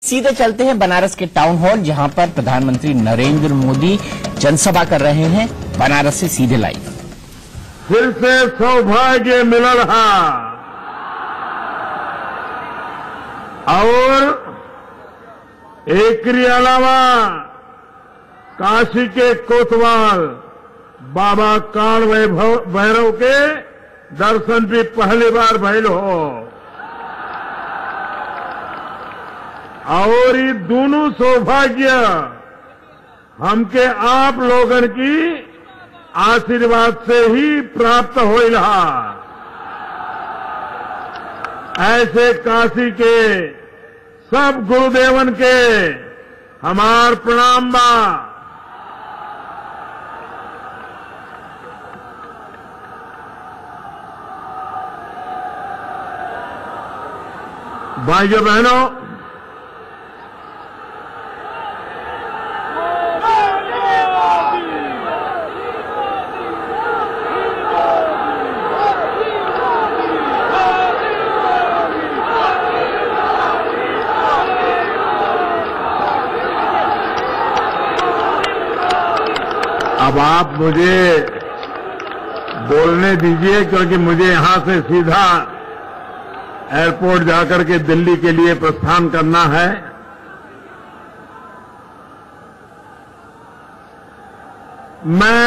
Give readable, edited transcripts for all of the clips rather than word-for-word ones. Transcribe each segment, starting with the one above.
सीधे चलते हैं बनारस के टाउन हॉल, जहां पर प्रधानमंत्री नरेंद्र मोदी जनसभा कर रहे हैं। बनारस से सीधे लाइव। फिर से सौभाग्य मिल रहा और एकरी अलावा काशी के कोतवाल बाबा काल भैरव के दर्शन भी पहली बार भइल हो और ये दोनों सौभाग्य हमके आप लोगन की आशीर्वाद से ही प्राप्त होइल हा। ऐसे काशी के सब गुरुदेवन के हमार प्रणाम बा। भाइयों बहनों, अब आप मुझे बोलने दीजिए, क्योंकि मुझे यहां से सीधा एयरपोर्ट जाकर के दिल्ली के लिए प्रस्थान करना है। मैं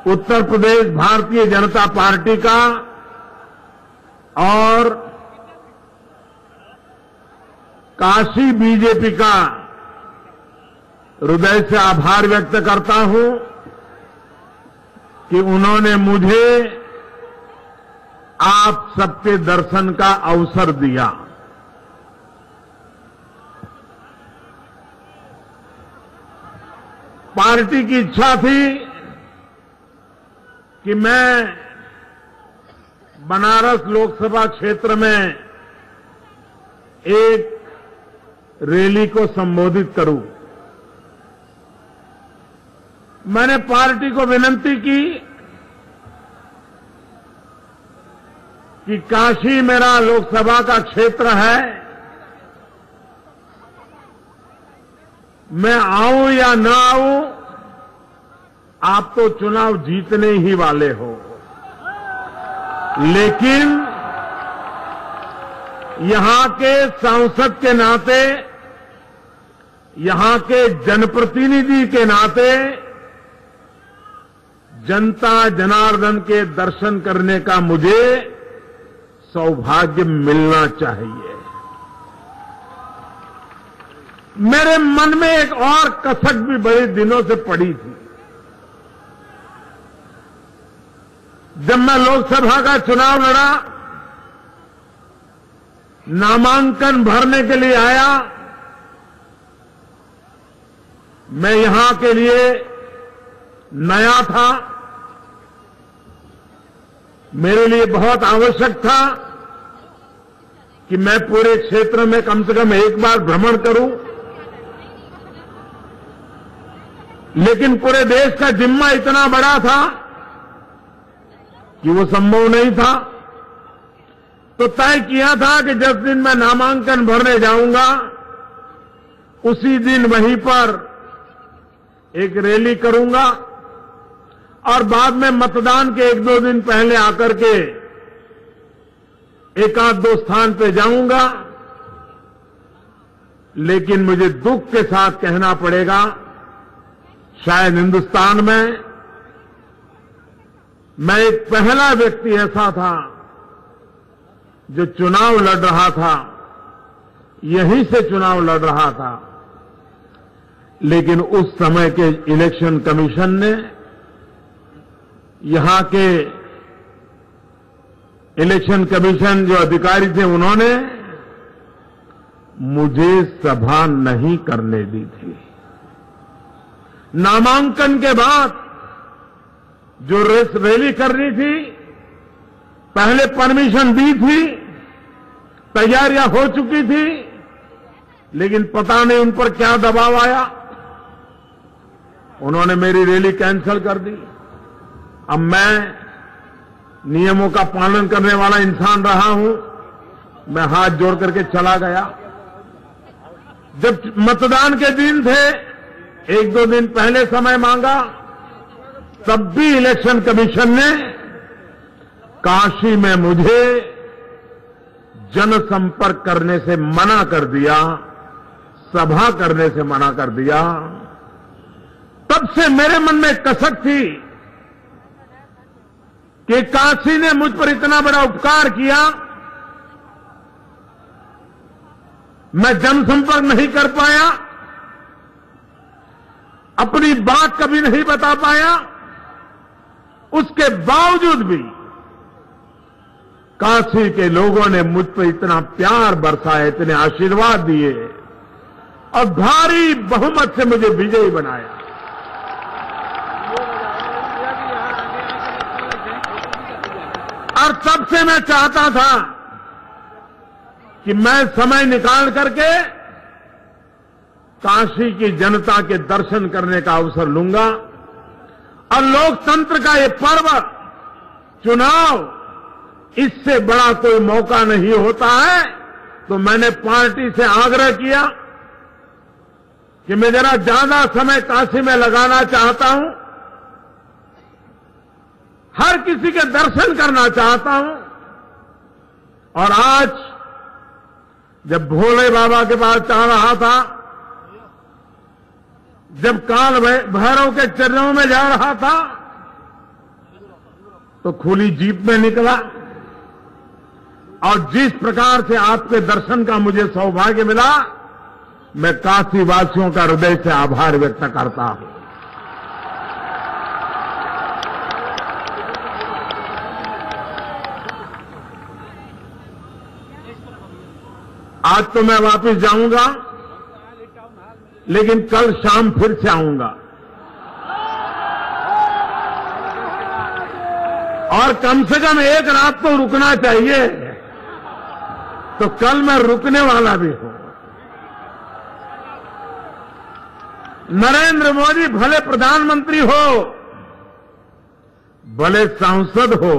उत्तर प्रदेश भारतीय जनता पार्टी का और काशी बीजेपी का हृदय से आभार व्यक्त करता हूं कि उन्होंने मुझे आप सबके दर्शन का अवसर दिया। पार्टी की इच्छा थी कि मैं बनारस लोकसभा क्षेत्र में एक रैली को संबोधित करूं। मैंने पार्टी को विनती की कि काशी मेरा लोकसभा का क्षेत्र है, मैं आऊं या ना आऊं, आप तो चुनाव जीतने ही वाले हो, लेकिन यहां के सांसद के नाते, यहां के जनप्रतिनिधि के नाते जनता जनार्दन के दर्शन करने का मुझे सौभाग्य मिलना चाहिए। मेरे मन में एक और कसक भी बड़े दिनों से पड़ी थी। जब मैं लोकसभा का चुनाव लड़ा, नामांकन भरने के लिए आया, मैं यहां के लिए नया था। मेरे लिए बहुत आवश्यक था कि मैं पूरे क्षेत्र में कम से कम एक बार भ्रमण करूं, लेकिन पूरे देश का जिम्मा इतना बड़ा था कि वो संभव नहीं था। तो तय किया था कि जिस दिन मैं नामांकन भरने जाऊंगा, उसी दिन वहीं पर एक रैली करूंगा और बाद में मतदान के 1-2 दिन पहले आकर के एक आध 2 स्थान पे जाऊंगा। लेकिन मुझे दुख के साथ कहना पड़ेगा, शायद हिंदुस्तान में मैं एक पहला व्यक्ति ऐसा था जो चुनाव लड़ रहा था, यहीं से चुनाव लड़ रहा था। लेकिन उस समय के इलेक्शन कमीशन ने, यहां के इलेक्शन कमीशन जो अधिकारी थे, उन्होंने मुझे सभा नहीं करने दी थी। नामांकन के बाद जो रैली करनी थी, पहले परमिशन दी थी, तैयारियां हो चुकी थी, लेकिन पता नहीं उन पर क्या दबाव आया, उन्होंने मेरी रैली कैंसिल कर दी। अब मैं नियमों का पालन करने वाला इंसान रहा हूं, मैं हाथ जोड़ करके चला गया। जब मतदान के दिन थे, एक दो दिन पहले समय मांगा, तब भी इलेक्शन कमीशन ने काशी में मुझे जनसंपर्क करने से मना कर दिया, सभा करने से मना कर दिया। तब से मेरे मन में कसक थी कि काशी ने मुझ पर इतना बड़ा उपकार किया, मैं जनसंपर्क नहीं कर पाया, अपनी बात कभी नहीं बता पाया, उसके बावजूद भी काशी के लोगों ने मुझ पर इतना प्यार बरसाया, इतने आशीर्वाद दिए और भारी बहुमत से मुझे विजयी बनाया। और तब से मैं चाहता था कि मैं समय निकाल करके काशी की जनता के दर्शन करने का अवसर लूंगा। और लोकतंत्र का ये पर्व, चुनाव, इससे बड़ा कोई मौका नहीं होता है। तो मैंने पार्टी से आग्रह किया कि मैं जरा ज्यादा समय काशी में लगाना चाहता हूं, हर किसी के दर्शन करना चाहता हूं। और आज जब भोले बाबा के पास जा रहा था, जब काल भैरव के चरणों में जा रहा था, तो खुली जीप में निकला। और जिस प्रकार से आपके दर्शन का मुझे सौभाग्य मिला, मैं काशी वासियों का हृदय से आभार व्यक्त करता हूं। आज तो मैं वापस जाऊंगा, लेकिन कल शाम फिर से आऊंगा। और कम से कम एक रात तो रुकना चाहिए, तो कल मैं रुकने वाला भी हूं। नरेंद्र मोदी भले प्रधानमंत्री हो, भले सांसद हो,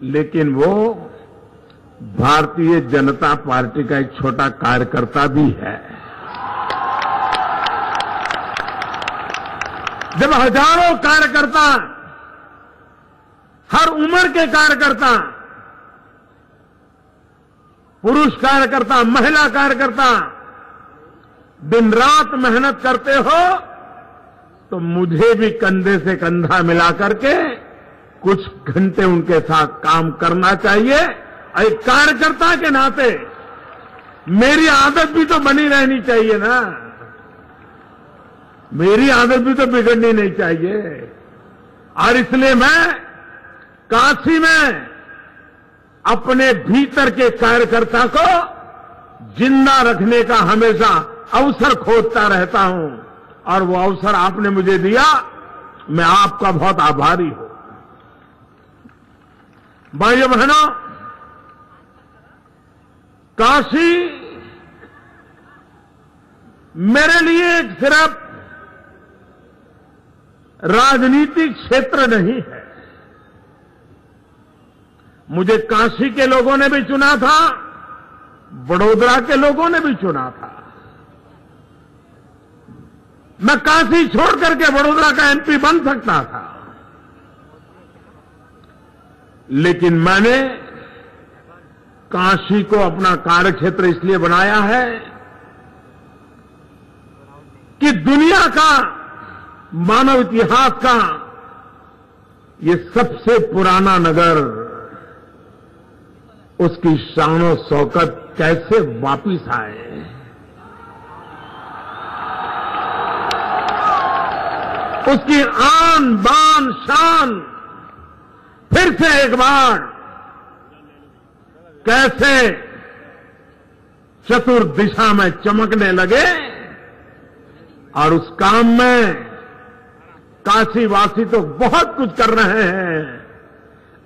लेकिन वो भारतीय जनता पार्टी का एक छोटा कार्यकर्ता भी है। जब हजारों कार्यकर्ता, हर उम्र के कार्यकर्ता, पुरुष कार्यकर्ता, महिला कार्यकर्ता दिन रात मेहनत करते हो, तो मुझे भी कंधे से कंधा मिला करके कुछ घंटे उनके साथ काम करना चाहिए। एक कार्यकर्ता के नाते मेरी आदत भी तो बनी रहनी चाहिए ना, मेरी आदत भी तो बिगड़नी नहीं चाहिए। और इसलिए मैं काशी में अपने भीतर के कार्यकर्ता को जिंदा रखने का हमेशा अवसर खोजता रहता हूं। और वो अवसर आपने मुझे दिया, मैं आपका बहुत आभारी हूं। भाइयों बहनों, काशी मेरे लिए सिर्फ राजनीतिक क्षेत्र नहीं है। मुझे काशी के लोगों ने भी चुना था, वडोदरा के लोगों ने भी चुना था। मैं काशी छोड़ करके वडोदरा का एमपी बन सकता था, लेकिन मैंने काशी को अपना कार्यक्षेत्र इसलिए बनाया है कि दुनिया का, मानव इतिहास का ये सबसे पुराना नगर, उसकी शान शौकत कैसे वापिस आए। उसकी आन बान शान फिर से एक बार कैसे चतुर्दिशा में चमकने लगे। और उस काम में काशीवासी तो बहुत कुछ कर रहे हैं।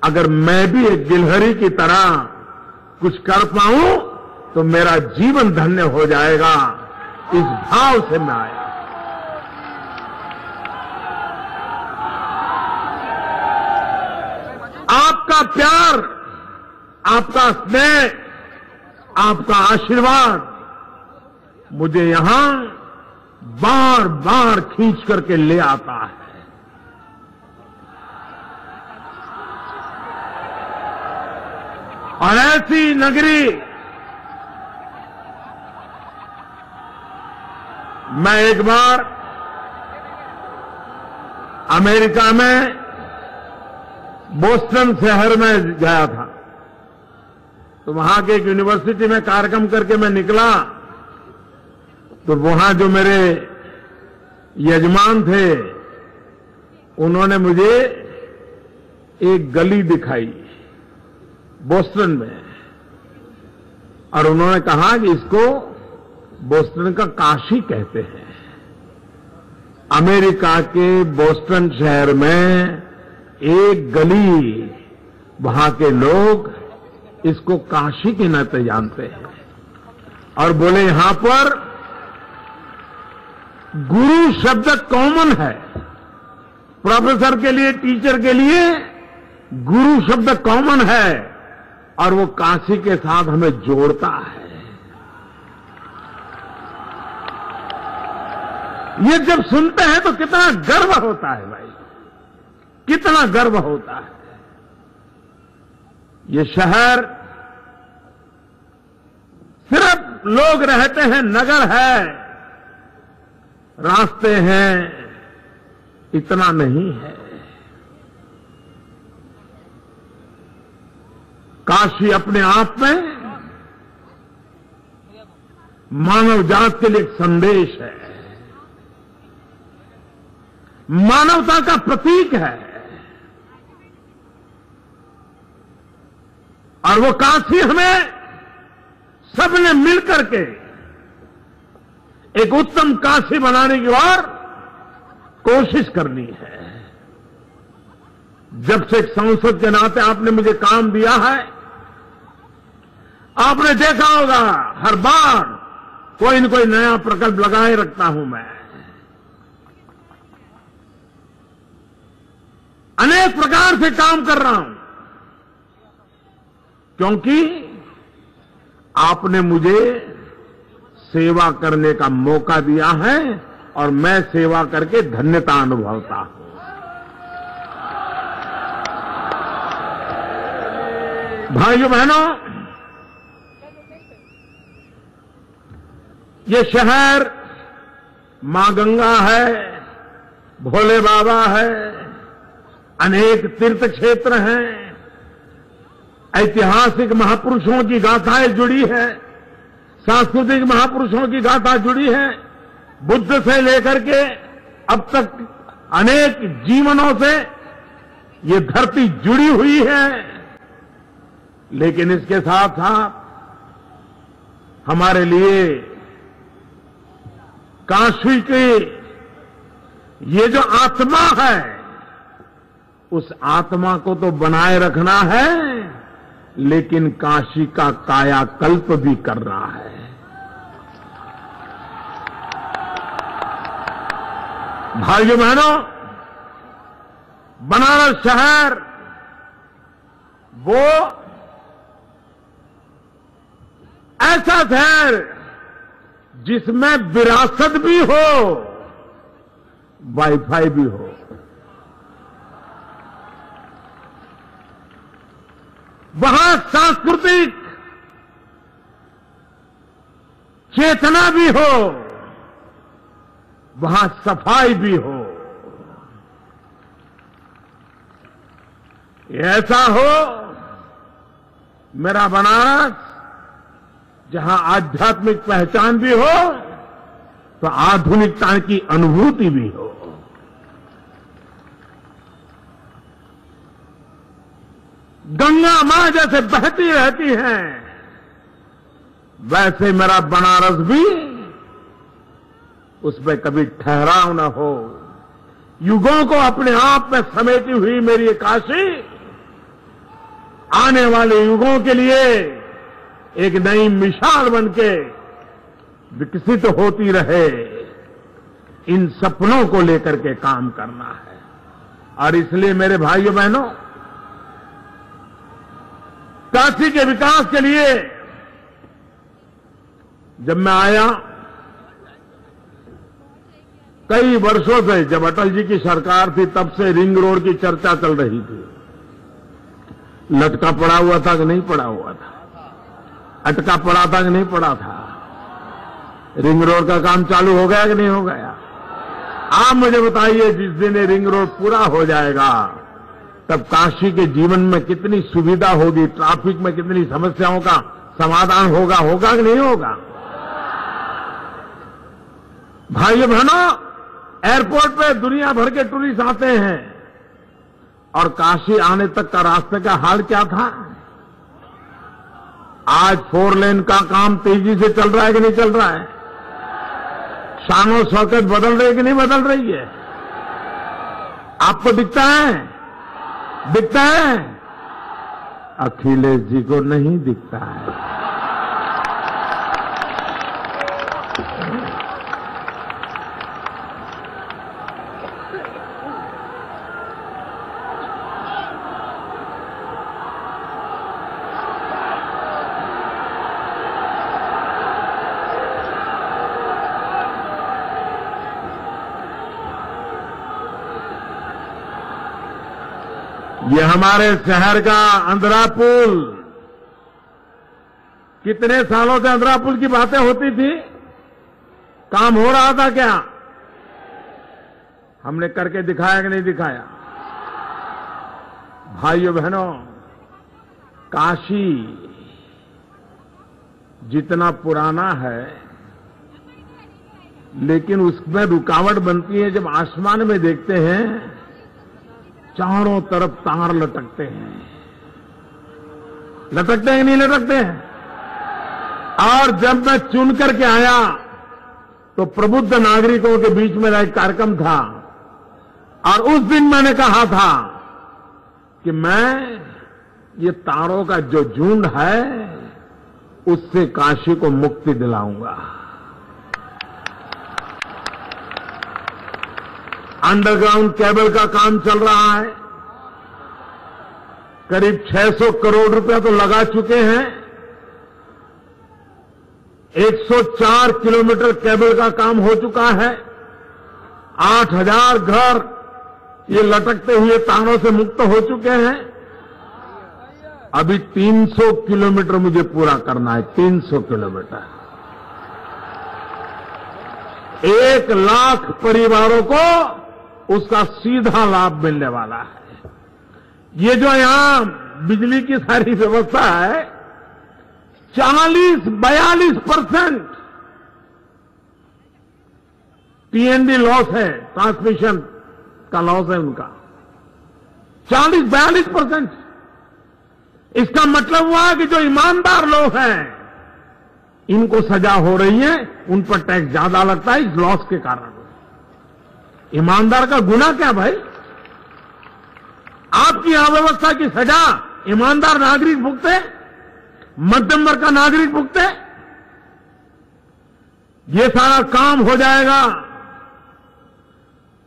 अगर मैं भी एक गिलहरी की तरह कुछ कर पाऊं तो मेरा जीवन धन्य हो जाएगा, इस भाव से मैं आया। आपका प्यार, आपका स्नेह, आपका आशीर्वाद मुझे यहां बार बार खींच करके ले आता है। और ऐसी नगरी मैं एक बार अमेरिका में बोस्टन शहर में गया था, तो वहां के एक यूनिवर्सिटी में कार्यक्रम करके मैं निकला, तो वहां जो मेरे यजमान थे उन्होंने मुझे एक गली दिखाई बोस्टन में, और उन्होंने कहा कि इसको बोस्टन का काशी कहते हैं। अमेरिका के बोस्टन शहर में एक गली, वहां के लोग इसको काशी के नाते जानते हैं, और बोले यहां पर गुरु शब्द कॉमन है। प्रोफेसर के लिए, टीचर के लिए गुरु शब्द कॉमन है, और वो काशी के साथ हमें जोड़ता है। ये जब सुनते हैं तो कितना गर्व होता है भाई, कितना गर्व होता है। ये शहर सिर्फ लोग रहते हैं, नगर है, रास्ते हैं, इतना नहीं है। काशी अपने आप में मानव जात के लिए एक संदेश है, मानवता का प्रतीक है। और वो काशी हमें सबने मिलकर के एक उत्तम काशी बनाने की ओर कोशिश करनी है। जब से एक सांसद के नाते आपने मुझे काम दिया है, आपने देखा होगा हर बार कोई न कोई नया प्रकल्प लगाए रखता हूं मैं। अनेक प्रकार से काम कर रहा हूं, क्योंकि आपने मुझे सेवा करने का मौका दिया है, और मैं सेवा करके धन्यता अनुभवता हूं। भाइयों बहनों, ये शहर मां गंगा है, भोले बाबा है, अनेक तीर्थ क्षेत्र हैं, ऐतिहासिक महापुरुषों की गाथाएं जुड़ी है, सांस्कृतिक महापुरुषों की गाथा जुड़ी है, बुद्ध से लेकर के अब तक अनेक जीवनों से ये धरती जुड़ी हुई है। लेकिन इसके साथ साथ हमारे लिए काशी की ये जो आत्मा है, उस आत्मा को तो बनाए रखना है, लेकिन काशी का कायाकल्प भी करना है। भाइयों बहनों, बनारस शहर वो ऐसा शहर जिसमें विरासत भी हो, वाईफाई भी हो। वहां सांस्कृतिक चेतना भी हो, वहां सफाई भी हो। ऐसा हो मेरा बनारस, जहां आध्यात्मिक पहचान भी हो तो आधुनिकता की अनुभूति भी हो। गंगा मां जैसे बहती रहती है, वैसे मेरा बनारस भी उसमें कभी ठहराव न हो। युगों को अपने आप में समेटी हुई मेरी ये काशी आने वाले युगों के लिए एक नई मिसाल बनके विकसित होती रहे, इन सपनों को लेकर के काम करना है। और इसलिए मेरे भाइयों बहनों, काशी के विकास के लिए जब मैं आया कई वर्षों से, जब अटल जी की सरकार थी तब से रिंग रोड की चर्चा चल रही थी। लटका पड़ा हुआ था कि नहीं पड़ा हुआ था, अटका पड़ा था कि नहीं पड़ा था। रिंग रोड का काम चालू हो गया कि नहीं हो गया? आप मुझे बताइए, जिस दिन ये रिंग रोड पूरा हो जाएगा तब काशी के जीवन में कितनी सुविधा होगी, ट्रैफिक में कितनी समस्याओं का समाधान होगा कि नहीं होगा? भाइयों बहनों, एयरपोर्ट पे दुनिया भर के टूरिस्ट आते हैं और काशी आने तक का रास्ते का हाल क्या था? आज 4 लेन का काम तेजी से चल रहा है कि नहीं चल रहा है? शानो शौकत बदल रही है कि नहीं बदल रही है? आपको दिखता है? दिखता है? अखिलेश जी को नहीं दिखता है। ये हमारे शहर का अंधरा पुल, कितने सालों से अंधरा पुल की बातें होती थी, काम हो रहा था क्या? हमने करके दिखाया कि नहीं दिखाया? भाइयों बहनों, काशी जितना पुराना है लेकिन उसमें रुकावट बनती है जब आसमान में देखते हैं चारों तरफ तार लटकते हैं। लटकते हैं कि नहीं लटकते हैं? और जब मैं चुन करके आया तो प्रबुद्ध नागरिकों के बीच में एक कार्यक्रम था और उस दिन मैंने कहा था कि मैं ये तारों का जो झुंड है उससे काशी को मुक्ति दिलाऊंगा। अंडरग्राउंड केबल का काम चल रहा है, करीब 600 करोड़ रुपया तो लगा चुके हैं। 104 किलोमीटर केबल का काम हो चुका है। 8000 घर ये लटकते हुए तारों से मुक्त हो चुके हैं। अभी 300 किलोमीटर मुझे पूरा करना है। 300 किलोमीटर, 1 लाख परिवारों को उसका सीधा लाभ मिलने वाला है। ये जो यहां बिजली की सारी व्यवस्था है 42% टीएनडी लॉस है, ट्रांसमिशन का लॉस है उनका 42%। इसका मतलब हुआ कि जो ईमानदार लोग हैं इनको सजा हो रही है, उन पर टैक्स ज्यादा लगता है इस लॉस के कारण। ईमानदार का गुनाह क्या भाई? आपकी अव्यवस्था की सजा ईमानदार नागरिक भुगते, मध्यम वर्ग का नागरिक भुगते। ये सारा काम हो जाएगा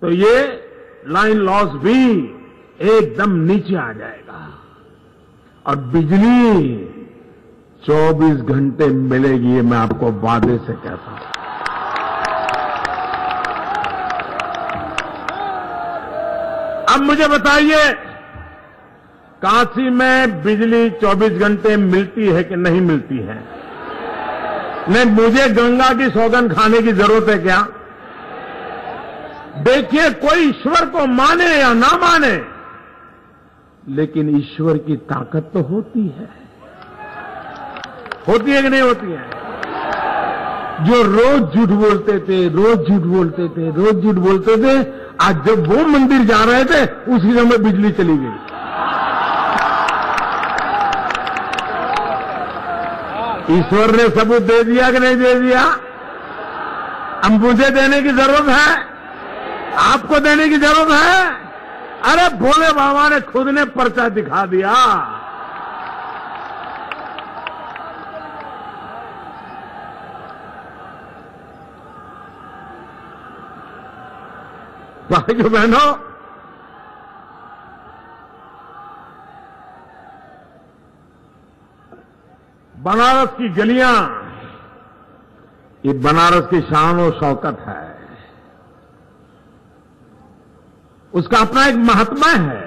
तो ये लाइन लॉस भी एकदम नीचे आ जाएगा और बिजली 24 घंटे मिलेगी, ये मैं आपको वादे से कहता हूं। अब मुझे बताइए, काशी में बिजली 24 घंटे मिलती है कि नहीं मिलती है? नहीं, मुझे गंगा की सौगंध खाने की जरूरत है क्या? देखिए, कोई ईश्वर को माने या ना माने, लेकिन ईश्वर की ताकत तो होती है। होती है कि नहीं होती है? जो रोज झूठ बोलते थे, रोज झूठ बोलते थे, रोज झूठ बोलते थे, आज जब वो मंदिर जा रहे थे उसी समय बिजली चली गई। ईश्वर ने सबूत दे दिया कि नहीं दे दिया? अब मुझे देने की जरूरत है? आपको देने की जरूरत है? अरे भोले बाबा ने खुद ने पर्चा दिखा दिया। भाइयों बहनों, बनारस की गलियां, ये बनारस की शान और शौकत है। उसका अपना एक महात्मा है।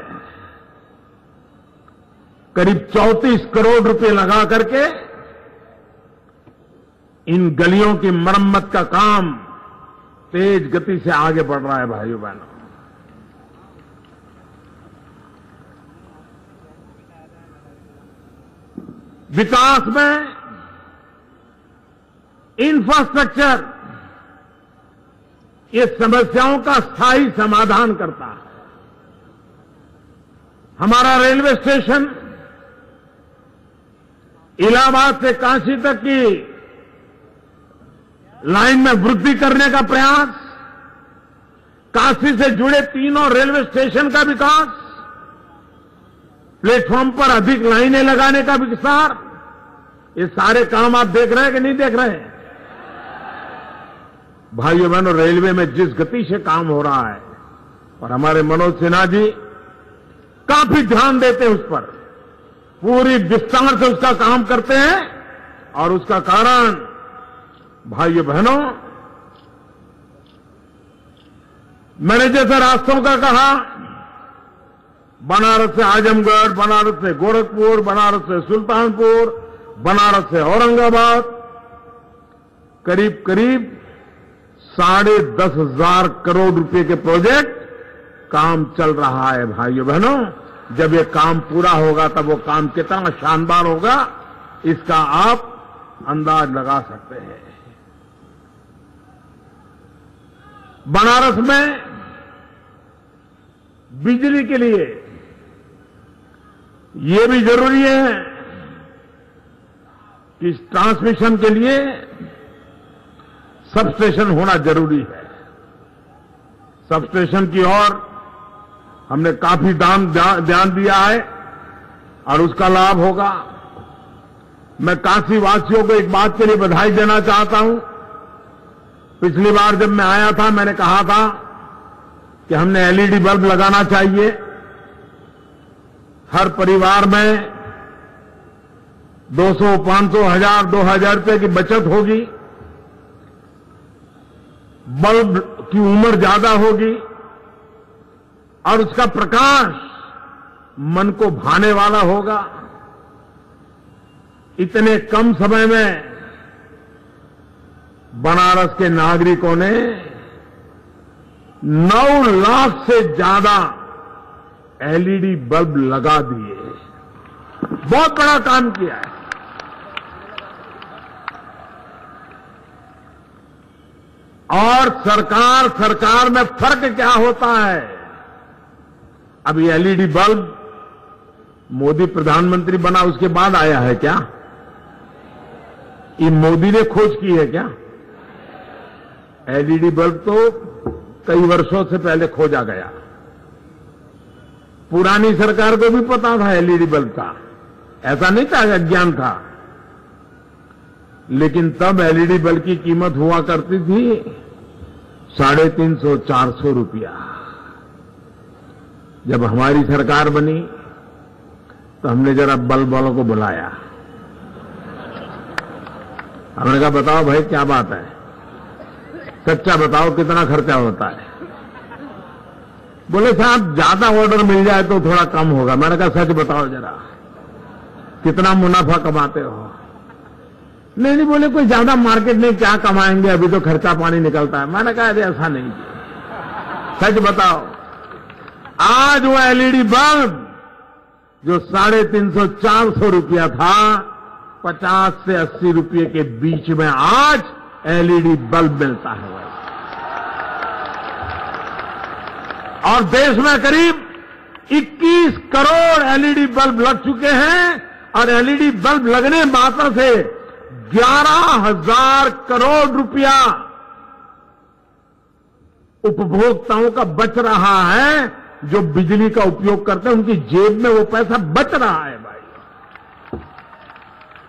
करीब 34 करोड़ रुपए लगा करके इन गलियों की मरम्मत का काम तेज गति से आगे बढ़ रहा है भाइयों बहनों। विकास में इंफ्रास्ट्रक्चर ये समस्याओं का स्थायी समाधान करता है। हमारा रेलवे स्टेशन इलाहाबाद से काशी तक की लाइन में वृद्धि करने का प्रयास, काशी से जुड़े तीनों रेलवे स्टेशन का विकास, प्लेटफॉर्म पर अधिक लाइनें लगाने का विस्तार, ये सारे काम आप देख रहे हैं कि नहीं देख रहे हैं? भाइयों बहनों, रेलवे में जिस गति से काम हो रहा है और हमारे मनोज सिन्हा जी काफी ध्यान देते हैं उस पर, पूरी विस्तार से उसका काम करते हैं और उसका कारण भाइयों बहनों, मैंने जैसे रास्तों का कहा, बनारस से आजमगढ़, बनारस से गोरखपुर, बनारस से सुल्तानपुर, बनारस से औरंगाबाद, करीब करीब 10,500 करोड़ रुपए के प्रोजेक्ट काम चल रहा है भाइयों बहनों। जब ये काम पूरा होगा तब वो काम कितना शानदार होगा इसका आप अंदाज लगा सकते हैं। बनारस में बिजली के लिए ये भी जरूरी है कि ट्रांसमिशन के लिए सबस्टेशन होना जरूरी है। सबस्टेशन की ओर हमने काफी ध्यान दिया है और उसका लाभ होगा। मैं काशी वासियों को एक बात के लिए बधाई देना चाहता हूं। पिछली बार जब मैं आया था मैंने कहा था कि हमने एलईडी बल्ब लगाना चाहिए, हर परिवार में 200, 500, 1000, 2000 रुपए की बचत होगी, बल्ब की उम्र ज्यादा होगी और उसका प्रकाश मन को भाने वाला होगा। इतने कम समय में बनारस के नागरिकों ने 9 लाख से ज्यादा एलईडी बल्ब लगा दिए। बहुत बड़ा काम किया है। और सरकार में फर्क क्या होता है? अब ये एलईडी बल्ब मोदी प्रधानमंत्री बना उसके बाद आया है क्या? ये मोदी ने खोज की है क्या? एलईडी बल्ब तो कई वर्षों से पहले खोजा गया। पुरानी सरकार को भी पता था एलईडी बल्ब का, ऐसा नहीं था अज्ञान था। लेकिन तब एलईडी बल्ब की कीमत हुआ करती थी 350, 400 रुपया। जब हमारी सरकार बनी तो हमने जरा बल्ब वालों को बुलाया। हमने कहा बताओ भाई क्या बात है, सच्चा बताओ कितना खर्चा होता है? बोले साहब ज्यादा ऑर्डर मिल जाए तो थोड़ा कम होगा। मैंने कहा सच बताओ जरा कितना मुनाफा कमाते हो? नहीं बोले कोई ज्यादा मार्केट में क्या कमाएंगे, अभी तो खर्चा पानी निकलता है। मैंने कहा अरे ऐसा नहीं, सच बताओ। आज वो एलईडी बल्ब जो 350, 400 रुपया था 50 से 80 रुपये के बीच में आज एलईडी बल्ब मिलता है। और देश में करीब 21 करोड़ एलईडी बल्ब लग चुके हैं और एलईडी बल्ब लगने मात्र से 11,000 करोड़ रुपया उपभोक्ताओं का बच रहा है। जो बिजली का उपयोग करते हैं उनकी जेब में वो पैसा बच रहा है भाई।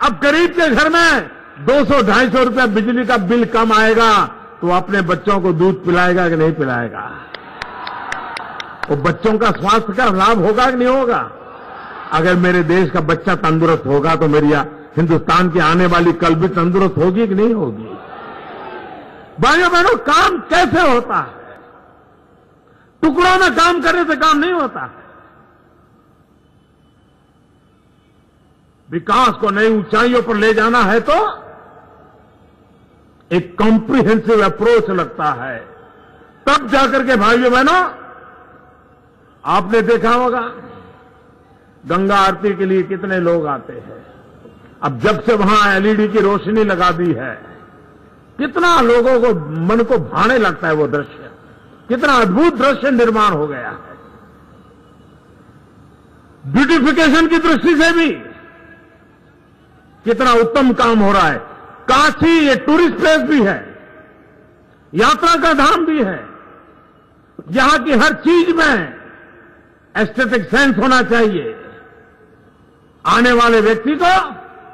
अब गरीब के घर में 200, 250 रुपया बिजली का बिल कम आएगा तो अपने बच्चों को दूध पिलाएगा कि नहीं पिलाएगा? वो बच्चों का स्वास्थ्य का लाभ होगा कि नहीं होगा? अगर मेरे देश का बच्चा तंदुरुस्त होगा तो मेरी हिंदुस्तान की आने वाली कल भी तंदुरुस्त होगी कि नहीं होगी? भाइयों बहनों, काम कैसे होता है? टुकड़ों में काम करने से काम नहीं होता है। विकास को नई ऊंचाइयों पर ले जाना है तो एक कॉम्प्रिहेंसिव अप्रोच लगता है, तब जाकर के भाइयों बहनों, आपने देखा होगा गंगा आरती के लिए कितने लोग आते हैं। अब जब से वहां एलईडी की रोशनी लगा दी है, कितना लोगों को मन को भाने लगता है वो दृश्य, कितना अद्भुत दृश्य निर्माण हो गया है। ब्यूटिफिकेशन की दृष्टि से भी कितना उत्तम काम हो रहा है। काशी ये टूरिस्ट प्लेस भी है, यात्रा का धाम भी है। यहां की हर चीज में एस्थेटिक सेंस होना चाहिए, आने वाले व्यक्ति को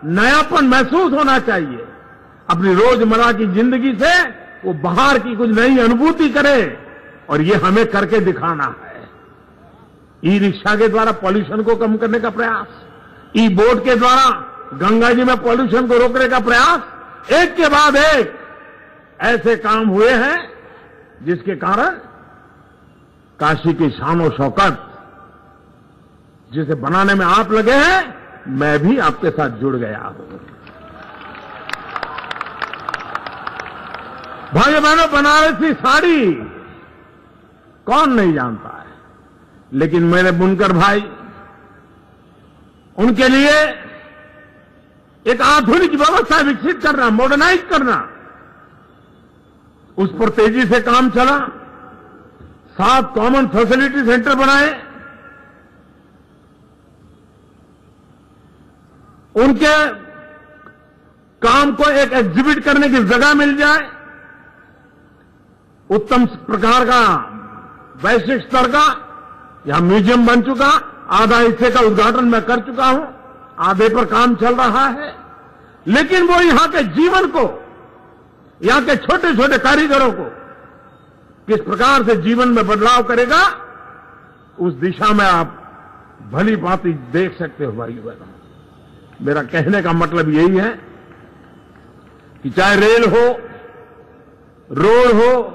नयापन महसूस होना चाहिए। अपनी रोजमर्रा की जिंदगी से वो बाहर की कुछ नई अनुभूति करे, और ये हमें करके दिखाना है। ई रिक्शा के द्वारा पॉल्यूशन को कम करने का प्रयास, ई बोट के द्वारा गंगा जी में पॉल्यूशन को रोकने का प्रयास, एक के बाद एक ऐसे काम हुए हैं जिसके कारण काशी की शान और शौकत जिसे बनाने में आप लगे हैं, मैं भी आपके साथ जुड़ गया हूं। भाइयों बहनों, बनारसी साड़ी कौन नहीं जानता है, लेकिन मेरे बुनकर भाई, उनके लिए एक आधुनिक व्यवस्था विकसित करना, मॉडर्नाइज करना, उस पर तेजी से काम चला। 7 कॉमन फैसिलिटी सेंटर बनाए, उनके काम को एक एग्जिबिट करने की जगह मिल जाए, उत्तम प्रकार का वैश्विक स्तर का यहां म्यूजियम बन चुका, आधा हिस्से का उद्घाटन मैं कर चुका हूं, आधे पर काम चल रहा है। लेकिन वो यहां के जीवन को, यहां के छोटे छोटे कारीगरों को किस प्रकार से जीवन में बदलाव करेगा, उस दिशा में आप भली भांति देख सकते हो भाई बहनों। मेरा कहने का मतलब यही है कि चाहे रेल हो, रोड हो,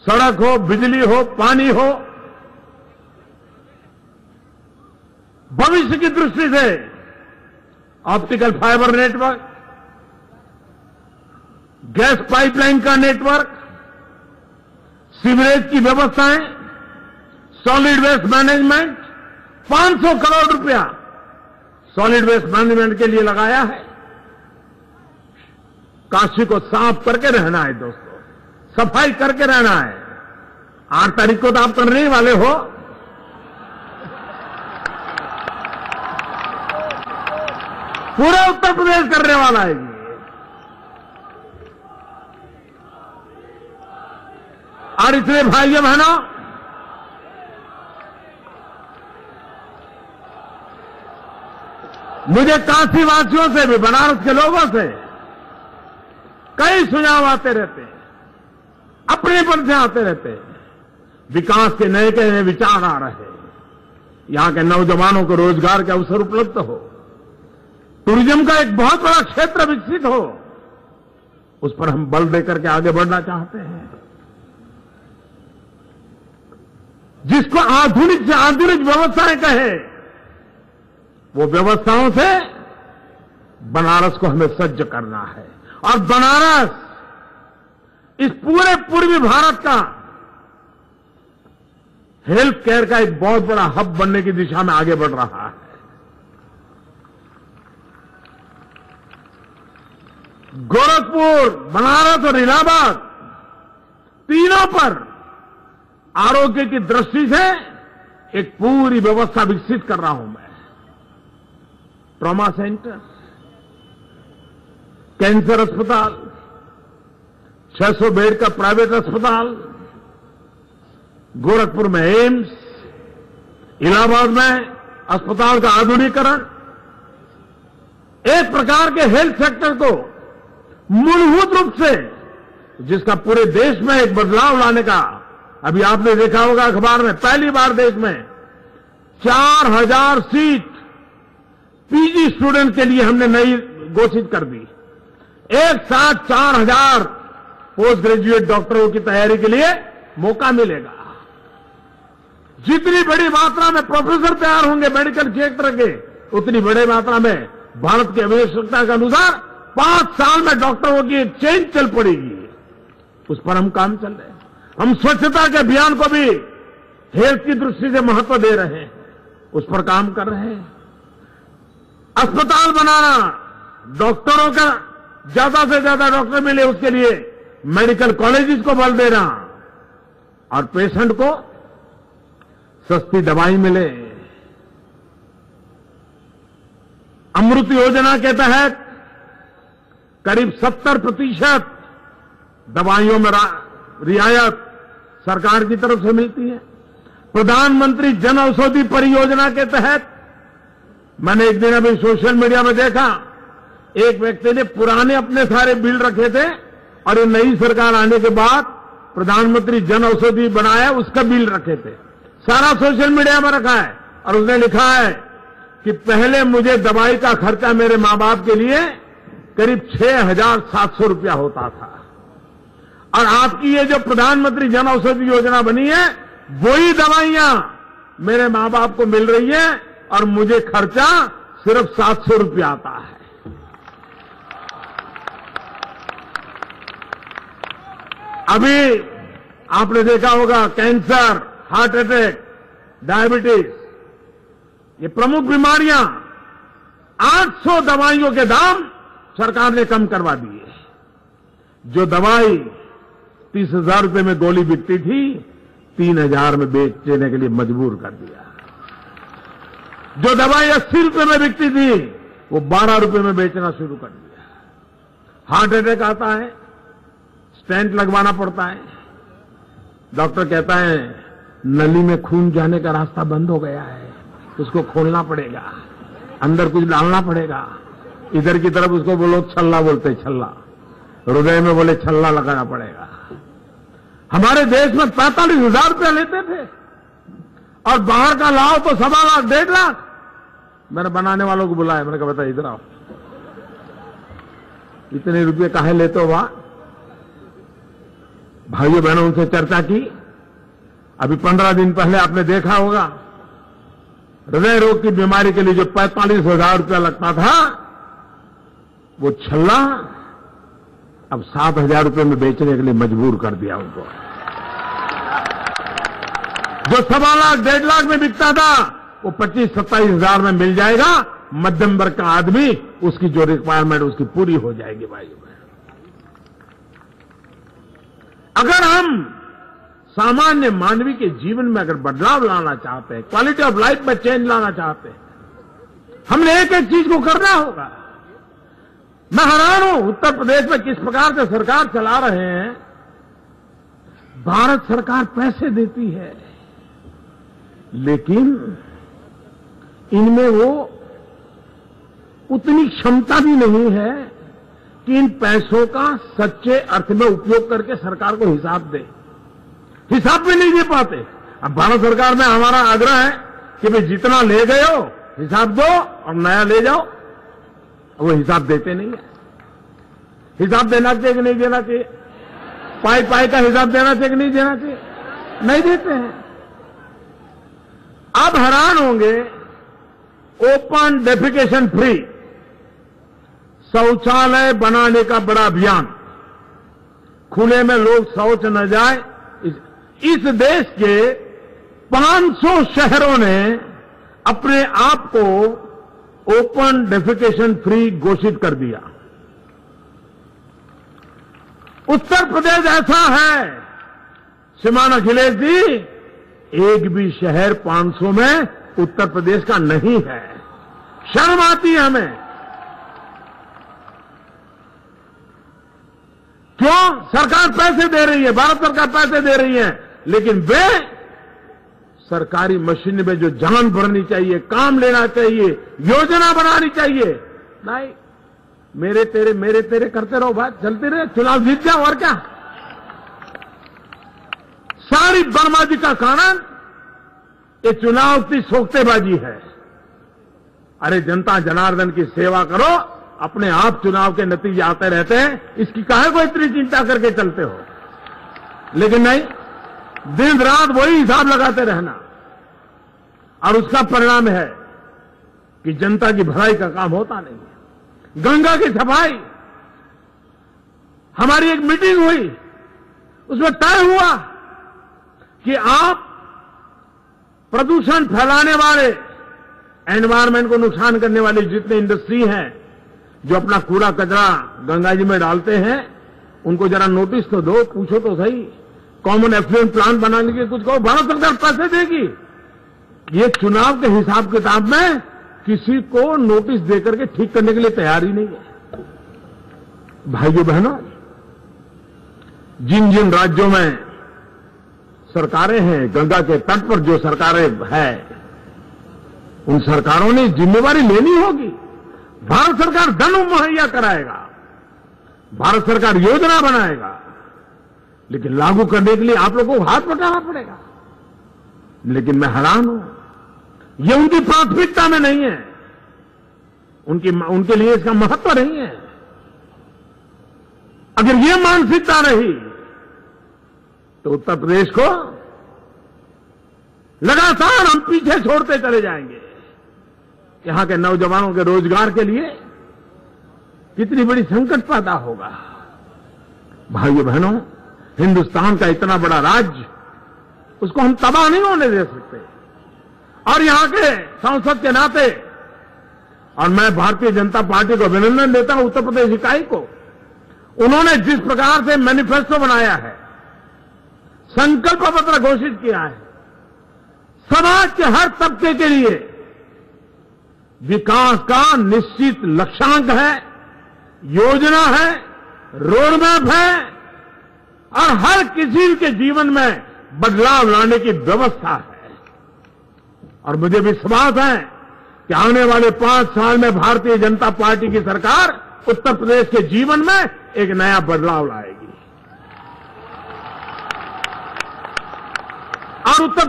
सड़क हो, बिजली हो, पानी हो, भविष्य की दृष्टि से optical fibre network, gas pipeline का नेटवर्क, सीवरेज की व्यवस्थाएं, सॉलिड वेस्ट मैनेजमेंट, 500 करोड़ रुपया सॉलिड वेस्ट मैनेजमेंट के लिए लगाया है। काशी को साफ करके रहना है दोस्तों, सफाई करके रहना है। 8 तारीख को तो आप करने ही वाले हो। पूरा उत्तर प्रदेश करने वाला है। और इसलिए भाइयों बहनों, मुझे काशी वासियों से भी, बनारस के लोगों से कई सुझाव आते रहते हैं, अपने पर से आते रहते हैं। विकास के नए नए विचार आ रहे हैं, यहां के नौजवानों को रोजगार के अवसर उपलब्ध हो, टूरिज्म का एक बहुत बड़ा क्षेत्र विकसित हो, उस पर हम बल देकर के आगे बढ़ना चाहते हैं। जिसको आधुनिक से आधुनिक व्यवस्थाएं कहे, वो व्यवस्थाओं से बनारस को हमें सज्ज करना है। और बनारस इस पूरे पूर्वी भारत का हेल्थ केयर का एक बहुत बड़ा हब बनने की दिशा में आगे बढ़ रहा है। गोरखपुर, बनारस और इलाहाबाद, तीनों पर आरोग्य की दृष्टि से एक पूरी व्यवस्था विकसित कर रहा हूं मैं। ट्रॉमा सेंटर, कैंसर अस्पताल, 600 बेड का प्राइवेट अस्पताल, गोरखपुर में एम्स, इलाहाबाद में अस्पताल का आधुनिकीकरण, एक प्रकार के हेल्थ सेक्टर को मूलभूत रूप से, जिसका पूरे देश में एक बदलाव लाने का, अभी आपने देखा होगा अखबार में, पहली बार देश में 4000 सीट पीजी स्टूडेंट के लिए हमने नई घोषित कर दी। एक साथ 4000 पोस्ट ग्रेजुएट डॉक्टरों की तैयारी के लिए मौका मिलेगा। जितनी बड़ी मात्रा में प्रोफेसर तैयार होंगे मेडिकल क्षेत्र के, उतनी बड़ी मात्रा में भारत की आवश्यकता के अनुसार 5 साल में डॉक्टरों की एक चेन चल पड़ेगी। उस पर हम काम चल रहे हैं। हम स्वच्छता के अभियान को भी हेल्थ की दृष्टि से महत्व दे रहे हैं, उस पर काम कर रहे हैं। अस्पताल बनाना, डॉक्टरों का ज्यादा से ज्यादा डॉक्टर मिले, उसके लिए मेडिकल कॉलेजेस को बल देना और पेशेंट को सस्ती दवाई मिले। अमृत योजना के तहत करीब 70% दवाइयों में रियायत सरकार की तरफ से मिलती है। प्रधानमंत्री जन औषधि परियोजना के तहत मैंने एक दिन अभी सोशल मीडिया में देखा, एक व्यक्ति ने पुराने अपने सारे बिल रखे थे और ये नई सरकार आने के बाद प्रधानमंत्री जन औषधि बनाया, उसका बिल रखे थे, सारा सोशल मीडिया में रखा है। और उसने लिखा है कि पहले मुझे दवाई का खर्चा मेरे मां बाप के लिए करीब 6,700 रुपया होता था, और आपकी ये जो प्रधानमंत्री जन औषधि योजना बनी है, वही दवाइयां मेरे मां बाप को मिल रही है और मुझे खर्चा सिर्फ 700 रुपया आता है। अभी आपने देखा होगा कैंसर, हार्ट अटैक, डायबिटीज, ये प्रमुख बीमारियां, 800 दवाइयों के दाम सरकार ने कम करवा दिए। जो दवाई 30,000 रुपए में गोली बिकती थी, 3,000 में बेचने के लिए मजबूर कर दिया। जो दवाई 80 रुपए में बिकती थी, वो 12 रुपए में बेचना शुरू कर दिया। हार्ट अटैक आता है, स्टेंट लगवाना पड़ता है, डॉक्टर कहता है नली में खून जाने का रास्ता बंद हो गया है, उसको खोलना पड़ेगा, अंदर कुछ डालना पड़ेगा। इधर की तरफ उसको बोलो छल्ला, बोलते छल्ला, हृदय में बोले छल्ला लगाना पड़ेगा। हमारे देश में 45,000 रुपया लेते थे और बाहर का लाओ तो 1.25 लाख 1.5 लाख। मैंने बनाने वालों को बुलाया, मैंने कहा बता इधर आओ, इतने रुपये काहे लेते हो? वाह भाइयों बहनों, उनसे चर्चा की। अभी 15 दिन पहले आपने देखा होगा, हृदय रोग की बीमारी के लिए जो 45,000 रुपया लगता था, वो छल्ला अब 7,000 रुपये में बेचने के लिए मजबूर कर दिया उनको। जो 1.25 लाख 1.5 लाख में बिकता था, वो 25-27,000 में मिल जाएगा। मध्यम वर्ग का आदमी, उसकी जो रिक्वायरमेंट उसकी पूरी हो जाएगी। भाइयों में अगर हम सामान्य मानवी के जीवन में अगर बदलाव लाना चाहते हैं, क्वालिटी ऑफ लाइफ में चेंज लाना चाहते हैं, हमने एक एक चीज को करना होगा। मैं हैरान हूं उत्तर प्रदेश में किस प्रकार से सरकार चला रहे हैं। भारत सरकार पैसे देती है, लेकिन इनमें वो उतनी क्षमता भी नहीं है कि इन पैसों का सच्चे अर्थ में उपयोग करके सरकार को हिसाब दे। हिसाब भी नहीं दे पाते। अब भारत सरकार में हमारा आग्रह है कि भाई जितना ले गए हो हिसाब दो और नया ले जाओ, वो हिसाब देते नहीं है। हिसाब देना चाहिए कि नहीं देना चाहिए? पाई पाई का हिसाब देना चाहिए कि नहीं देना चाहिए? नहीं देते हैं। आप हैरान होंगे, ओपन डेफिकेशन फ्री शौचालय बनाने का बड़ा अभियान, खुले में लोग शौच न जाए, इस देश के 500 शहरों ने अपने आप को ओपन डेफिकेशन फ्री घोषित कर दिया। उत्तर प्रदेश ऐसा है, श्रीमान अखिलेश जी, एक भी शहर 500 में उत्तर प्रदेश का नहीं है। शर्म आती है हमें। क्यों? सरकार पैसे दे रही है, भारत सरकार पैसे दे रही है, लेकिन वे सरकारी मशीन में जो जान भरनी चाहिए, काम लेना चाहिए, योजना बनानी चाहिए, नहीं, मेरे तेरे करते रहो, बात चलती रहे, चुनाव जीत जाओ और क्या। सारी बर्बादी का कारण ये चुनाव की सोख्तेबाजी है। अरे जनता जनार्दन की सेवा करो, अपने आप चुनाव के नतीजे आते रहते हैं, इसकी काहे को इतनी चिंता करके चलते हो? लेकिन नहीं, दिन रात वही हिसाब लगाते रहना। और उसका परिणाम है कि जनता की भलाई का काम होता नहीं है। गंगा की सफाई, हमारी एक मीटिंग हुई, उसमें तय हुआ कि आप प्रदूषण फैलाने वाले, एनवायरमेंट को नुकसान करने वाली जितने इंडस्ट्री हैं जो अपना कूड़ा कचरा गंगा जी में डालते हैं, उनको जरा नोटिस तो दो, पूछो तो सही। कॉमन एफ्लुएंट प्लांट बनाने के कुछ कहो, भारत सरकार पैसे देगी। ये चुनाव के हिसाब किताब में किसी को नोटिस देकर के ठीक करने के लिए तैयार ही नहीं है। भाइयों बहनों, जिन जिन राज्यों में सरकारें हैं, गंगा के तट पर जो सरकारें हैं, उन सरकारों ने जिम्मेवारी लेनी होगी। भारत सरकार धन मुहैया कराएगा, भारत सरकार योजना बनाएगा, लेकिन लागू करने के लिए आप लोगों को हाथ बटाना पड़ेगा। लेकिन मैं हैरान हूं, ये उनकी प्राथमिकता में नहीं है, उनके लिए इसका महत्व नहीं है। अगर ये मानसिकता रही तो उत्तर प्रदेश को लगातार हम पीछे छोड़ते चले जाएंगे। यहां के नौजवानों के रोजगार के लिए कितनी बड़ी संकट पैदा होगा। भाइयों बहनों, हिंदुस्तान का इतना बड़ा राज्य, उसको हम तबाह नहीं होने दे सकते। और यहां के सांसद के नाते, और मैं भारतीय जनता पार्टी को अभिनंदन देता हूं, उत्तर प्रदेश इकाई को, उन्होंने जिस प्रकार से मैनिफेस्टो बनाया है, संकल्प पत्र घोषित किया है, समाज के हर तबके के लिए विकास का निश्चित लक्ष्यांक है, योजना है, रोडमैप है, और हर किसी के जीवन में बदलाव लाने की व्यवस्था है। और मुझे विश्वास है कि आने वाले 5 साल में भारतीय जनता पार्टी की सरकार उत्तर प्रदेश के जीवन में एक नया बदलाव लाएगी। और उत्तर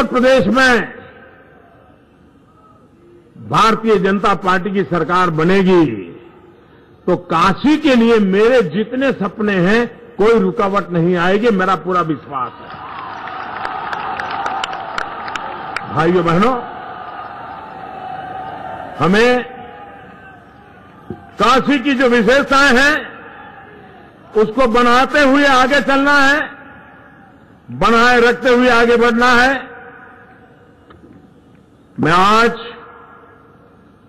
प्रदेश में भारतीय जनता पार्टी की सरकार बनेगी तो काशी के लिए मेरे जितने सपने हैं, कोई रुकावट नहीं आएगी, मेरा पूरा विश्वास है। भाइयों बहनों, हमें काशी की जो विशेषताएं हैं उसको बनाते हुए आगे चलना है, बनाए रखते हुए आगे बढ़ना है। मैं आज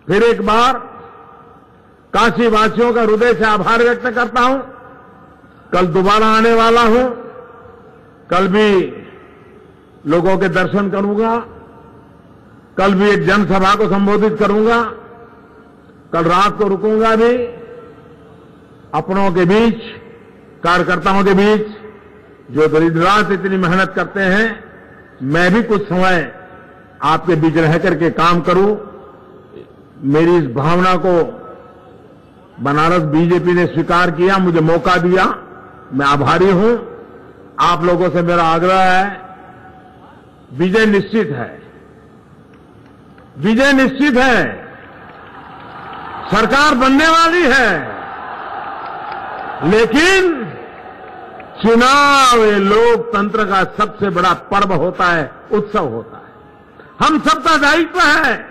फिर एक बार काशी वासियों का हृदय से आभार व्यक्त करता हूं। कल दोबारा आने वाला हूं, कल भी लोगों के दर्शन करूंगा, कल भी एक जनसभा को संबोधित करूंगा, कल रात को रुकूंगा भी। अपनों के बीच, कार्यकर्ताओं के बीच जो दिन रात इतनी मेहनत करते हैं, मैं भी कुछ समय आपके बीच रह करके काम करूं। मेरी इस भावना को बनारस बीजेपी ने स्वीकार किया, मुझे मौका दिया, मैं आभारी हूं। आप लोगों से मेरा आग्रह है, विजय निश्चित है, विजय निश्चित है, सरकार बनने वाली है, लेकिन चुनाव लोकतंत्र का सबसे बड़ा पर्व होता है, उत्सव होता है। हम सबका दायित्व है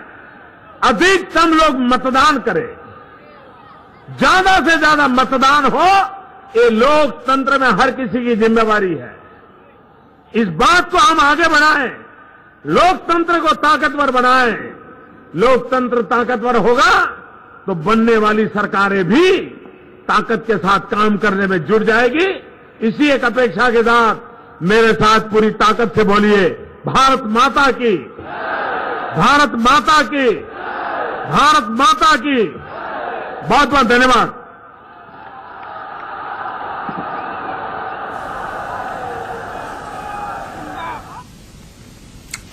अधिकतम लोग मतदान करें, ज्यादा से ज्यादा मतदान हो, ये लोकतंत्र में हर किसी की जिम्मेवारी है। इस बात को हम आगे बढ़ाएं, लोकतंत्र को ताकतवर बनाएं। लोकतंत्र ताकतवर होगा तो बनने वाली सरकारें भी ताकत के साथ काम करने में जुट जाएगी। इसी एक अपेक्षा के साथ मेरे साथ पूरी ताकत से बोलिए, भारत माता की, भारत माता की, भारत माता की। बहुत बहुत धन्यवाद।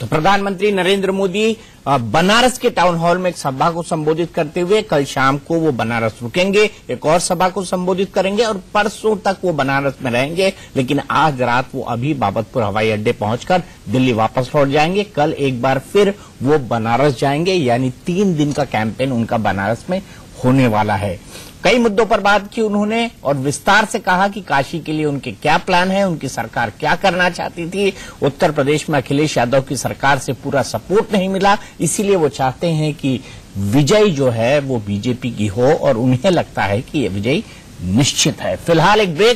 तो प्रधानमंत्री नरेंद्र मोदी बनारस के टाउन हॉल में एक सभा को संबोधित करते हुए कल शाम को वो बनारस रुकेंगे, एक और सभा को संबोधित करेंगे और परसों तक वो बनारस में रहेंगे। लेकिन आज रात वो अभी बाबतपुर हवाई अड्डे पहुंचकर दिल्ली वापस लौट जाएंगे। कल एक बार फिर वो बनारस जाएंगे, यानी 3 दिन का कैंपेन उनका बनारस में होने वाला है। कई मुद्दों पर बात की उन्होंने और विस्तार से कहा कि काशी के लिए उनके क्या प्लान है, उनकी सरकार क्या करना चाहती थी। उत्तर प्रदेश में अखिलेश यादव की सरकार से पूरा सपोर्ट नहीं मिला, इसीलिए वो चाहते हैं कि विजय जो है वो बीजेपी की हो और उन्हें लगता है कि ये विजय निश्चित है। फिलहाल एक ब्रेक।